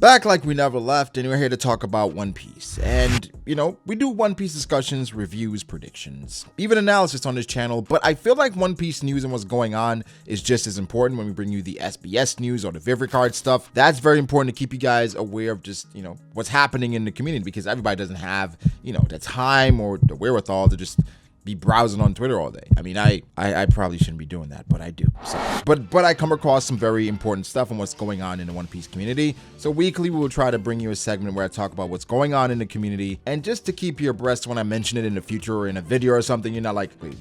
Back like we never left, and we're here to talk about One Piece. And, you know, we do One Piece discussions, reviews, predictions, even analysis on this channel, but I feel like One Piece news and what's going on is just as important when we bring you the SBS news or the Vivid Card stuff. That's very important to keep you guys aware of just, you know, what's happening in the community, because everybody doesn't have, you know, the time or the wherewithal to just be browsing on Twitter all day. I mean, I probably shouldn't be doing that, but I do. So, but I come across some very important stuff on what's going on in the One Piece community. So weekly, we will try to bring you a segment where I talk about what's going on in the community, and just to keep you abreast when I mention it in the future or in a video or something, you're not like, wait,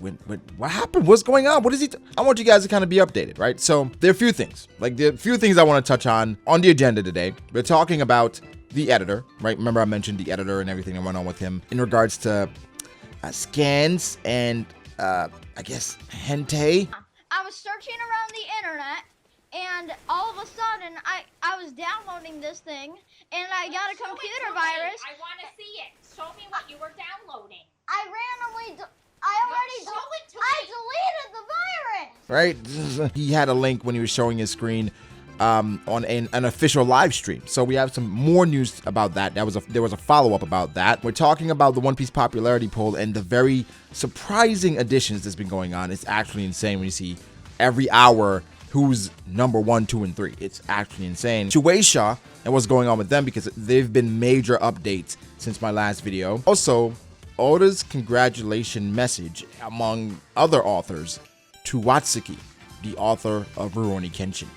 what happened? What's going on? What is he? I want you guys to kind of be updated, right? So there are a few things, I want to touch on the agenda today. We're talking about the editor, right? Remember I mentioned the editor and everything that went on with him in regards to scans and I guess hentai. I was searching around the internet, and all of a sudden I was downloading this thing, and I got a computer virus. I want to see it. Show me what you were downloading. I deleted the virus. Right? He had a link when he was showing his screen on an official live stream. So we have some more news about that. There was a follow-up about that. We're talking about the One Piece popularity poll and the very surprising additions that's been going on. It's actually insane when you see every hour who's number 1, 2, and 3. It's actually insane. Shueisha and what's going on with them, because they've been major updates since my last video. Also, Oda's congratulation message, among other authors, to Watsuki, the author of Rurouni Kenshin.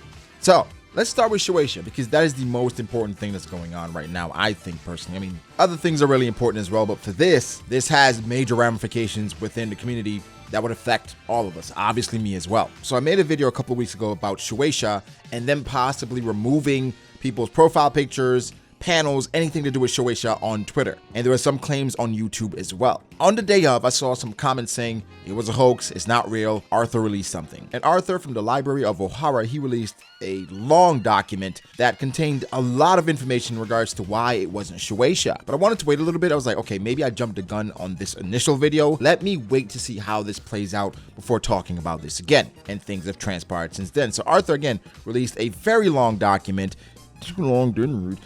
So let's start with Shueisha, because that is the most important thing that's going on right now, I think personally. I mean, other things are really important as well, but for this has major ramifications within the community that would affect all of us, obviously me as well. So I made a video a couple of weeks ago about Shueisha and them possibly removing people's profile pictures, panels, anything to do with Shueisha on Twitter. And there were some claims on YouTube as well. On the day of, I saw some comments saying it was a hoax, it's not real, Arthur released something. And Arthur from the Library of Ohara, he released a long document that contained a lot of information in regards to why it wasn't Shueisha. But I wanted to wait a little bit. I was like, okay, maybe I jumped the gun on this initial video. Let me wait to see how this plays out before talking about this again. And things have transpired since then. So Arthur, again, released a very long document. Too long, didn't read.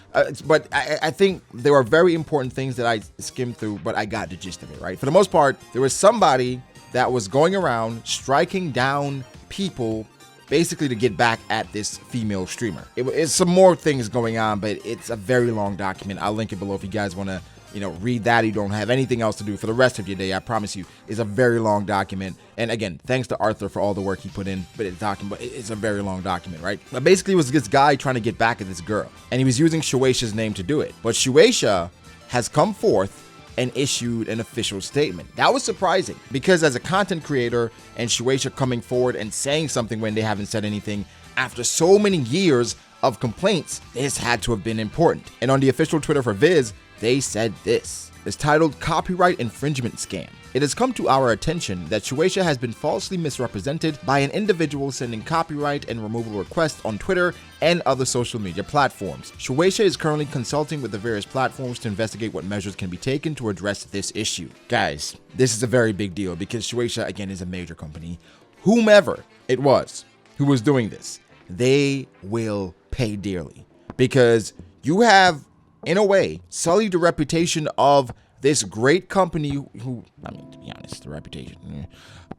But I think there were very important things that I skimmed through, but I got the gist of it, right? For the most part, there was somebody that was going around striking down people basically to get back at this female streamer. It's some more things going on, but it's a very long document. I'll link it below if you guys want to, you know, read that. You don't have anything else to do for the rest of your day. I promise you, it's a very long document. And again, thanks to Arthur for all the work he put in, but it's a very long document, right? But basically it was this guy trying to get back at this girl, and he was using Shueisha's name to do it. But Shueisha has come forth and issued an official statement. That was surprising, because as a content creator and Shueisha coming forward and saying something when they haven't said anything after so many years of complaints, this had to have been important. And on the official Twitter for Viz, they said this. It's titled Copyright Infringement Scam. It has come to our attention that Shueisha has been falsely misrepresented by an individual sending copyright and removal requests on Twitter and other social media platforms. Shueisha is currently consulting with the various platforms to investigate what measures can be taken to address this issue. Guys, this is a very big deal, because Shueisha, again, is a major company. Whomever it was who was doing this, they will pay dearly, because you have, in a way, sullied the reputation of this great company who, I mean, to be honest, the reputation.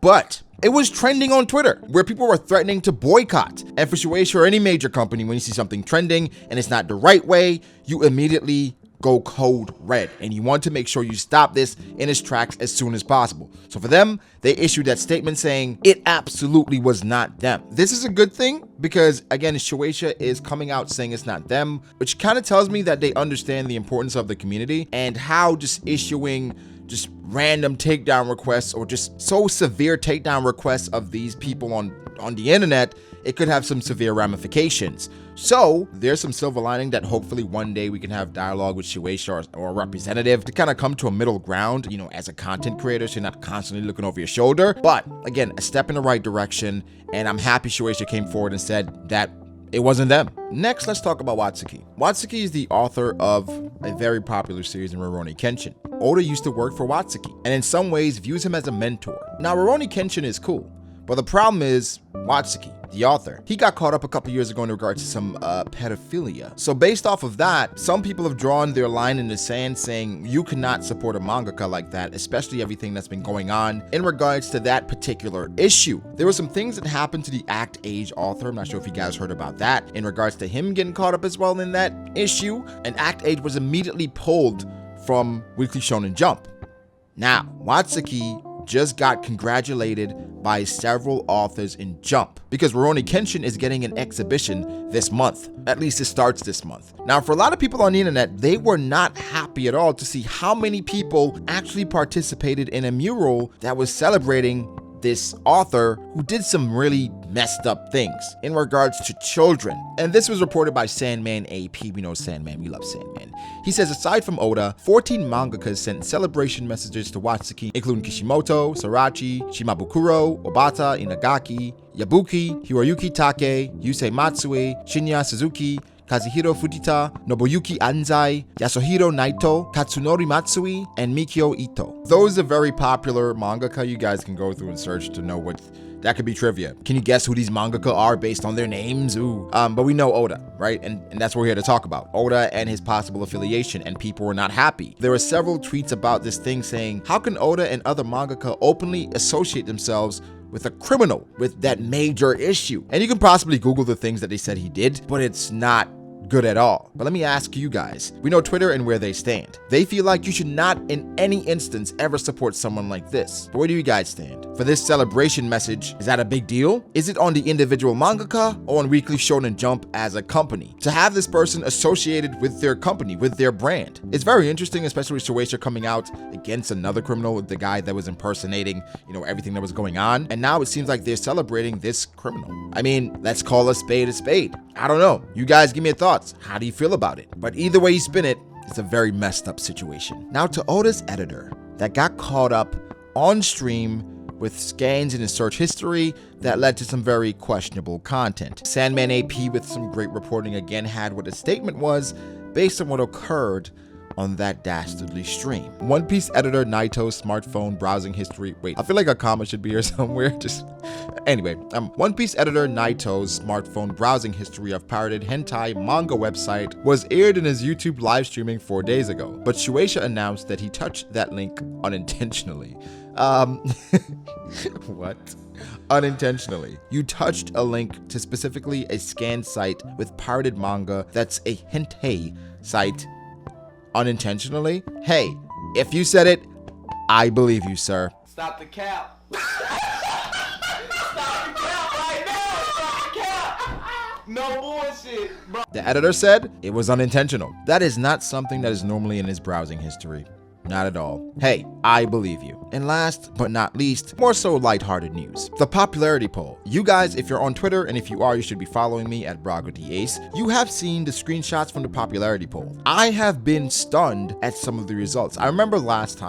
But it was trending on Twitter, where people were threatening to boycott. And for Shueisha or any major company, when you see something trending and it's not the right way, you immediately go code red, and you want to make sure you stop this in its tracks as soon as possible. So for them, they issued that statement saying it absolutely was not them. This is a good thing, because again, Shueisha is coming out saying it's not them, which kind of tells me that they understand the importance of the community and how just issuing just random takedown requests, or just so severe takedown requests of these people on the internet, it could have some severe ramifications. So there's some silver lining that hopefully one day we can have dialogue with Shueisha or a representative to kind of come to a middle ground, you know, as a content creator, so you're not constantly looking over your shoulder. But again, a step in the right direction, and I'm happy Shueisha came forward and said that it wasn't them. Next, let's talk about Watsuki. Watsuki is the author of a very popular series in Rurouni Kenshin. Oda used to work for Watsuki, and in some ways views him as a mentor. Now, Rurouni Kenshin is cool, But the problem is Watsuki, the author, he got caught up a couple years ago in regards to some pedophilia. So based off of that, some people have drawn their line in the sand saying you cannot support a mangaka like that, especially everything that's been going on in regards to that particular issue. There were some things that happened to the Act Age author. I'm not sure if you guys heard about that in regards to him getting caught up as well in that issue. And Act Age was immediately pulled from Weekly Shonen Jump. Now, Watsuki just got congratulated by several authors in Jump because Rurouni Kenshin is getting an exhibition this month. At least it starts this month. Now, for a lot of people on the internet, they were not happy at all to see how many people actually participated in a mural that was celebrating this author who did some really messed up things in regards to children. And this was reported by Sandman AP. We know Sandman, we love Sandman. He says, aside from Oda, 14 mangakas sent celebration messages to Watsuki, including Kishimoto, Sorachi, Shimabukuro, Obata, Inagaki, Yabuki, Hiroyuki Take, Yusei Matsue, Shinya Suzuki, Kazuhiro Fujita, Nobuyuki Anzai, Yasuhiro Naito, Katsunori Matsui, and Mikio Ito. Those are very popular mangaka. You guys can go through and search to know what that could be trivia. Can you guess who these mangaka are based on their names? Ooh. But we know Oda, right? And that's what we're here to talk about. Oda and his possible affiliation, and people were not happy. There were several tweets about this thing saying, how can Oda and other mangaka openly associate themselves with a criminal with that major issue? And you can possibly Google the things that they said he did, but it's not good at all. But let me ask you guys, we know Twitter and where they stand. They feel like you should not in any instance ever support someone like this. But where do you guys stand? For this celebration message, is that a big deal? Is it on the individual mangaka or on Weekly Shonen Jump as a company? To have this person associated with their company, with their brand, it's very interesting, especially with Shueisha coming out against another criminal, the guy that was impersonating, everything that was going on. And now it seems like they're celebrating this criminal. I mean, let's call a spade a spade. I don't know. You guys give me your thoughts. How do you feel about it? But either way you spin it, it's a very messed up situation. Now to Oda's editor that got caught up on stream with scans in his search history that led to some very questionable content. Sandman AP with some great reporting again had what his statement was based on what occurred on that dastardly stream. One Piece editor Naito's smartphone browsing history. Wait, I feel like a comma should be here somewhere. Anyway, One Piece editor Naito's smartphone browsing history of pirated hentai manga website was aired in his YouTube live streaming 4 days ago, but Shueisha announced that he touched that link unintentionally. What? Unintentionally. You touched a link to specifically a scanned site with pirated manga that's a hentai site unintentionally? Hey, if you said it, I believe you, sir. Stop the cap. Stop the cap right now. Stop the cap. No bullshit, bro. The editor said it was unintentional. That is not something that is normally in his browsing history. Not at all. Hey, I believe you. And last but not least, more so lighthearted news. The popularity poll. You guys, if you're on Twitter, and if you are, you should be following me at BragoDAce. You have seen the screenshots from the popularity poll. I have been stunned at some of the results. I remember last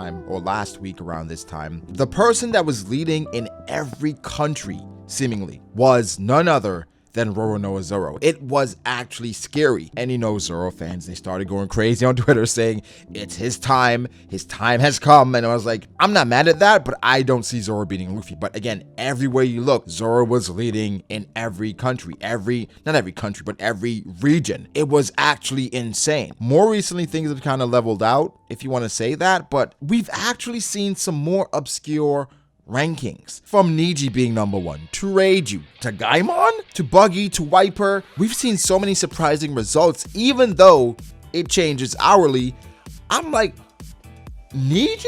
week around this time, the person that was leading in every country, seemingly, was none other than Roronoa Zoro. It was actually scary. And Zoro fans, they started going crazy on Twitter saying, it's his time has come. And I was like, I'm not mad at that, but I don't see Zoro beating Luffy. But again, everywhere you look, Zoro was leading in every country, not every country, but every region. It was actually insane. More recently, things have kind of leveled out, if you want to say that, but we've actually seen some more obscure rankings. From Niji being number 1, to Reiju, to Gaimon, to Buggy, to Wiper. We've seen so many surprising results, even though it changes hourly. I'm like, Niji?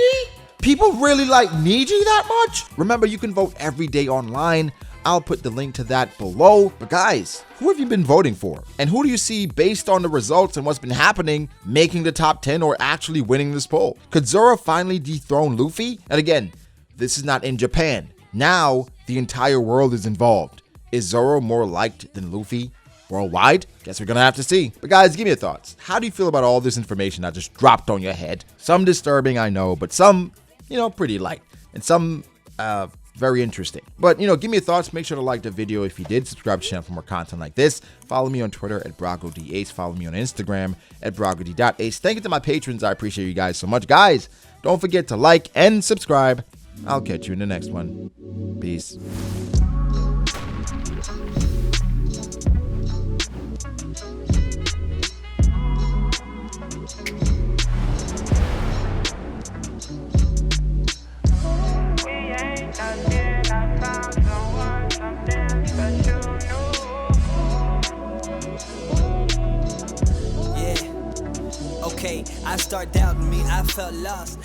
People really like Niji that much? Remember, you can vote every day online. I'll put the link to that below. But guys, who have you been voting for? And who do you see, based on the results and what's been happening, making the top 10 or actually winning this poll? Could Zoro finally dethrone Luffy? And again, this is not in Japan. Now, the entire world is involved. Is Zoro more liked than Luffy worldwide? Guess we're gonna have to see. But guys, give me your thoughts. How do you feel about all this information I just dropped on your head? Some disturbing, I know, but some, pretty light. And some, very interesting. But, give me your thoughts. Make sure to like the video if you did. Subscribe to the channel for more content like this. Follow me on Twitter at BragoDAce. Follow me on Instagram at BragoD.Ace. Thank you to my patrons. I appreciate you guys so much. Guys, don't forget to like and subscribe. I'll catch you in the next one. Peace. Okay, I start doubting me, I felt lost.